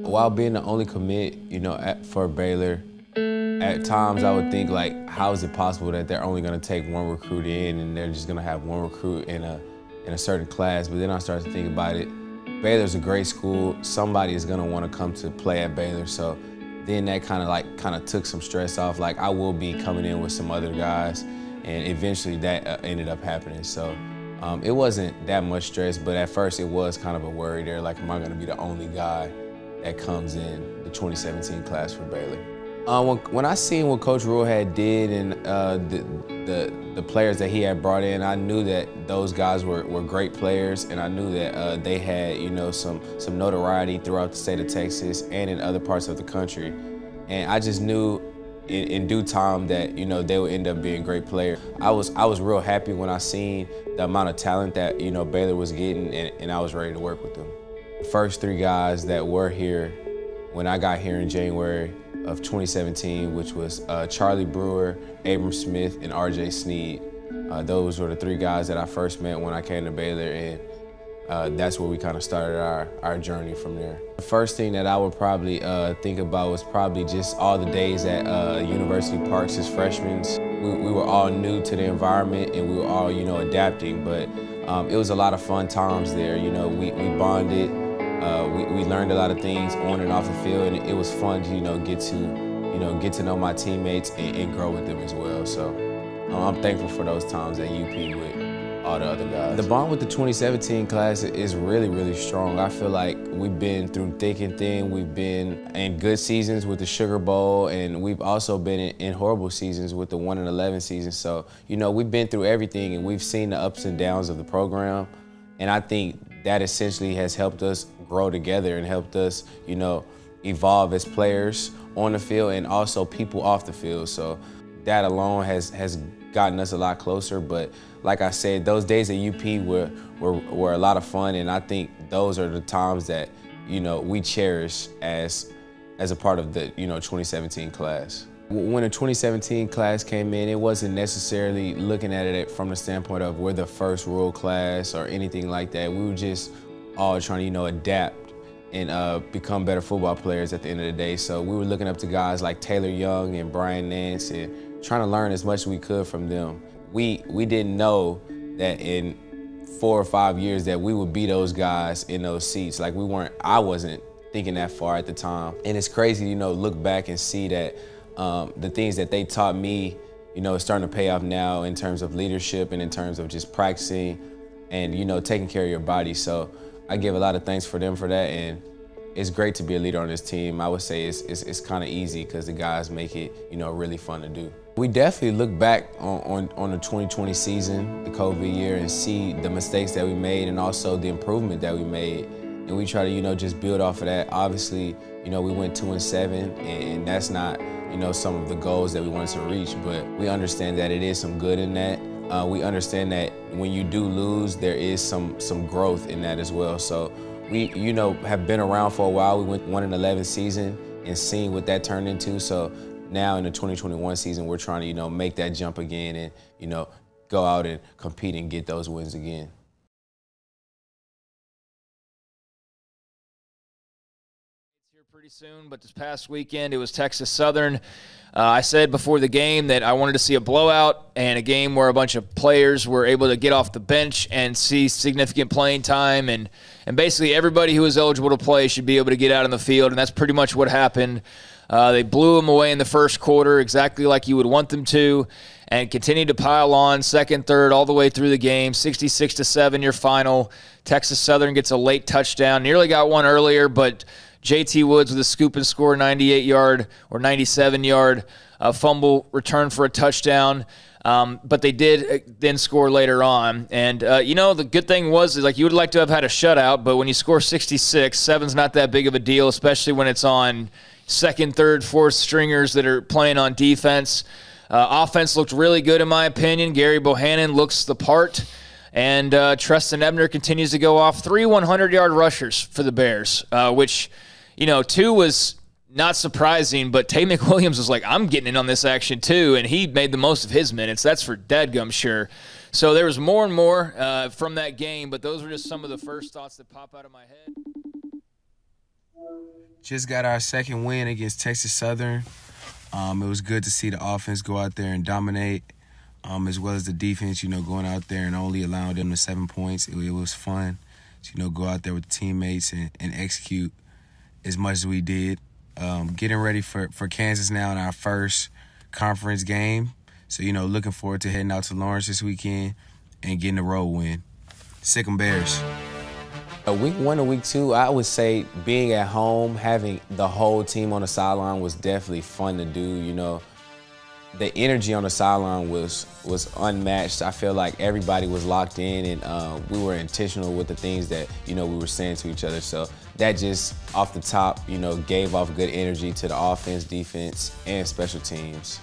While being the only commit, for Baylor, at times I would think, like, how is it possible that they're only going to take one recruit in and they're just going to have one recruit in a certain class? But then I started to think about it. Baylor's a great school. Somebody is going to want to come to play at Baylor. So then that kind of took some stress off. Like, I will be coming in with some other guys, and eventually that ended up happening. So it wasn't that much stress, but at first it was kind of a worry there. Like, am I going to be the only guy that comes in the 2017 class for Baylor? When I seen what Coach Rule had did and the players that he had brought in, I knew that those guys were great players, and I knew that they had some notoriety throughout the state of Texas and in other parts of the country. And I just knew in due time that they would end up being great players. I was real happy when I seen the amount of talent that Baylor was getting, and I was ready to work with them. The first three guys that were here when I got here in January of 2017, which was Charlie Brewer, Abram Smith, and R.J. Sneed. Those were the three guys that I first met when I came to Baylor, and that's where we kind of started our journey from there. The first thing that I would probably think about was probably just all the days at University Parks as freshmen. We were all new to the environment, and we were all adapting, but it was a lot of fun times there. We bonded. We learned a lot of things on and off the field, and it was fun to get to know my teammates and grow with them as well. So I'm thankful for those times at UP with all the other guys. The bond with the 2017 class is really, really strong. I feel like we've been through thick and thin. We've been in good seasons with the Sugar Bowl, and we've also been in horrible seasons with the 1-11 season. So we've been through everything, and we've seen the ups and downs of the program, and I think that essentially has helped us grow together and helped us, evolve as players on the field and also people off the field. So that alone has gotten us a lot closer. But like I said, those days at UP were a lot of fun, and I think those are the times that we cherish as a part of the 2017 class. When the 2017 class came in, it wasn't necessarily looking at it from the standpoint of we're the first rural class or anything like that. We were just all trying to, adapt and become better football players at the end of the day. So we were looking up to guys like Taylor Young and Brian Nance and trying to learn as much as we could from them. We didn't know that in 4 or 5 years that we would be those guys in those seats. Like I wasn't thinking that far at the time. And it's crazy, look back and see that the things that they taught me, is starting to pay off now in terms of leadership and in terms of just practicing and, taking care of your body. So I give a lot of thanks for them for that, and it's great to be a leader on this team. I would say it's kind of easy because the guys make it, really fun to do. We definitely look back on the 2020 season, the COVID year, and see the mistakes that we made and also the improvement that we made. And we try to, just build off of that. Obviously, we went 2-7, and that's not, some of the goals that we wanted to reach, but we understand that it is some good in that. We understand that when you do lose, there is some growth in that as well. So we, have been around for a while. We went 1-11 season and seen what that turned into. So now in the 2021 season, we're trying to, make that jump again and, go out and compete and get those wins again. Pretty soon, but this past weekend it was Texas Southern. I said before the game that I wanted to see a blowout and a game where a bunch of players were able to get off the bench and see significant playing time, and basically everybody who was eligible to play should be able to get out on the field, and that's pretty much what happened. They blew them away in the first quarter, exactly like you would want them to, and continued to pile on second, third, all the way through the game. 66-7 your final. Texas Southern gets a late touchdown. Nearly got one earlier, but J.T. Woods with a scoop and score, 98-yard or 97-yard fumble return for a touchdown. But they did then score later on. And, the good thing was is, like, you would like to have had a shutout, but when you score 66, 7's not that big of a deal, especially when it's on second, third, fourth stringers that are playing on defense. Offense looked really good, in my opinion. Gary Bohannon looks the part. And Treston Ebner continues to go off. 3 100-yard rushers for the Bears, which – 2 was not surprising, but Tay McWilliams was like, I'm getting in on this action too, and he made the most of his minutes. That's for dadgum sure. So there was more and more from that game, but those were just some of the first thoughts that pop out of my head. Just got our second win against Texas Southern. It was good to see the offense go out there and dominate, as well as the defense, going out there and only allowing them to 7 points. It was fun to, go out there with the teammates and execute as much as we did. Getting ready for Kansas now in our first conference game. So, looking forward to heading out to Lawrence this weekend and getting a road win. Sick 'em Bears. Week 1 and week 2, I would say being at home, having the whole team on the sideline was definitely fun to do. The energy on the sideline was unmatched. I feel like everybody was locked in, and we were intentional with the things that, we were saying to each other. So that just off the top, gave off good energy to the offense, defense, and special teams.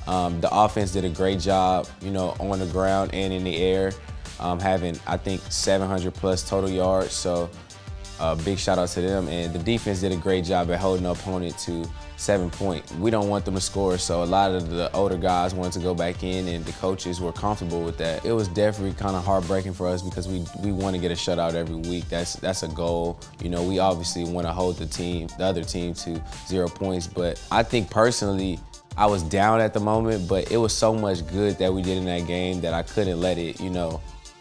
The offense did a great job, on the ground and in the air. Having, I think, 700-plus total yards, so big shout-out to them. And the defense did a great job at holding the opponent to 7 points. We don't want them to score, so a lot of the older guys wanted to go back in, and the coaches were comfortable with that. It was definitely kind of heartbreaking for us because we want to get a shutout every week. That's a goal. We obviously want to hold the other team to 0 points, but I think personally, I was down at the moment, but it was so much good that we did in that game that I couldn't let it,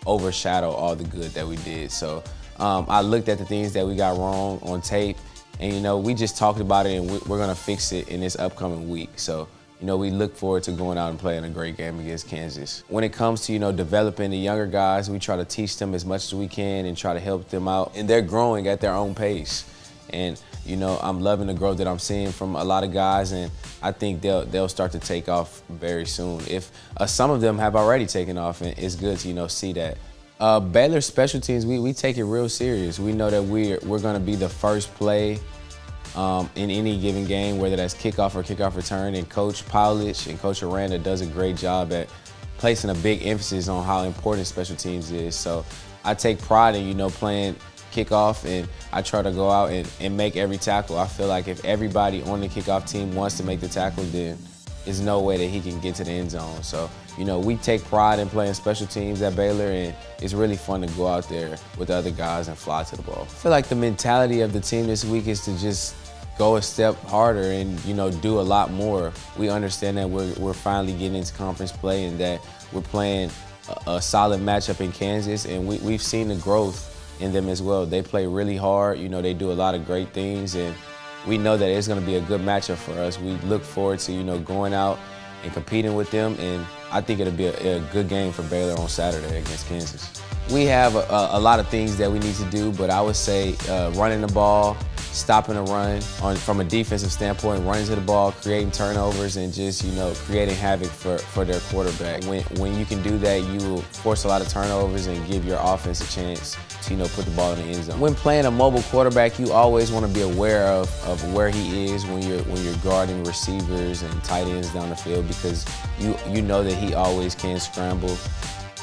overshadow all the good that we did. So I looked at the things that we got wrong on tape, and we just talked about it, and we're gonna fix it in this upcoming week. So we look forward to going out and playing a great game against Kansas. When it comes to developing the younger guys, we try to teach them as much as we can and try to help them out, and they're growing at their own pace. And I'm loving the growth that I'm seeing from a lot of guys, and I think they'll start to take off very soon. If some of them have already taken off, and it's good to see that. Baylor special teams, we take it real serious. We know that we're going to be the first play in any given game, whether that's kickoff or kickoff return. And Coach Powledge and Coach Aranda does a great job at placing a big emphasis on how important special teams is. So I take pride in playing kickoff, and I try to go out and make every tackle. I feel like if everybody on the kickoff team wants to make the tackle, then there's no way that he can get to the end zone. So, we take pride in playing special teams at Baylor, and it's really fun to go out there with the other guys and fly to the ball. I feel like the mentality of the team this week is to just go a step harder and, do a lot more. We understand that we're finally getting into conference play and that we're playing a solid matchup in Kansas, and we've seen the growth in them as well. They play really hard. They do a lot of great things, and we know that it's going to be a good matchup for us. We look forward to, going out and competing with them, and I think it'll be a good game for Baylor on Saturday against Kansas. We have a lot of things that we need to do, but I would say running the ball, stopping the run from a defensive standpoint, running to the ball, creating turnovers, and just, creating havoc for their quarterback. When you can do that, you will force a lot of turnovers and give your offense a chance to, put the ball in the end zone. When playing a mobile quarterback, you always want to be aware of where he is when you're guarding receivers and tight ends down the field, because you know that he always can scramble.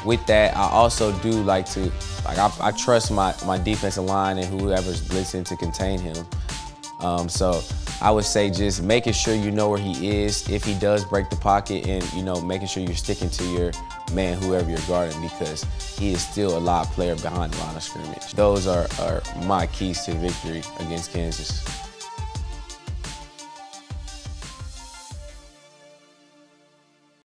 With that, I also do like to, I trust my defensive line and whoever's blitzing to contain him. So I would say just making sure you know where he is if he does break the pocket, and making sure you're sticking to your man, whoever you're guarding, because he is still a live player behind the line of scrimmage. Those are my keys to victory against Kansas.